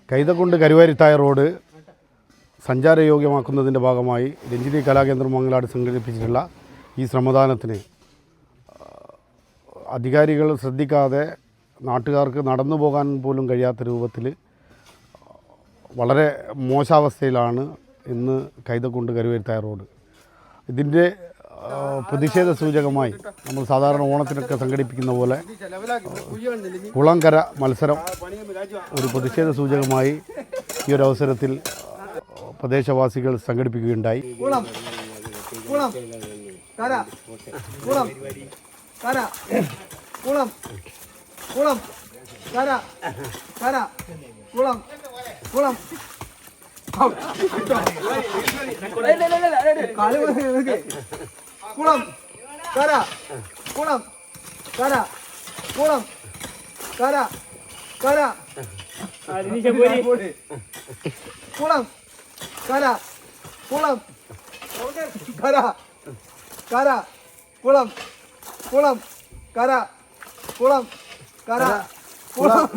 കൈതക്കുണ്ട് കരുവാരിത്തായ road സഞ്ചാരയോഗ്യമാക്കുന്നതിൻ്റെ ഭാഗമായി രഞ്ജിനി കലാകേന്ദ്രം മംഗലാട് സംഘടിപ്പിച്ചിട്ടുള്ള ഈ ശ്രമദാനത്തിന് അധികാരികൾ ശ്രദ്ധിക്കാതെ നാട്ടുകാർക്ക് നടന്നു പോകാൻ പോലും കഴിയാത്ത രൂപത്തിൽ വളരെ മോശാവസ്ഥയിലാണ് ഇന്ന് കൈതക്കുണ്ട് കരുവാരിത്തായ റോഡ്. ഇതിൻ്റെ പ്രതിഷേധ സൂചകമായി നമ്മൾ സാധാരണ ഓണത്തിനൊക്കെ സംഘടിപ്പിക്കുന്ന പോലെ കുളംകര മത്സരം ഒരു പ്രതിഷേധ സൂചകമായി ഈ ഒരു അവസരത്തിൽ പ്രദേശവാസികൾ സംഘടിപ്പിക്കുകയുണ്ടായി. കുളം കര കുളം കര കുളം കര കര കുളം കര കുളം കര കര കുളം കുളം കര കുളം കര കുളം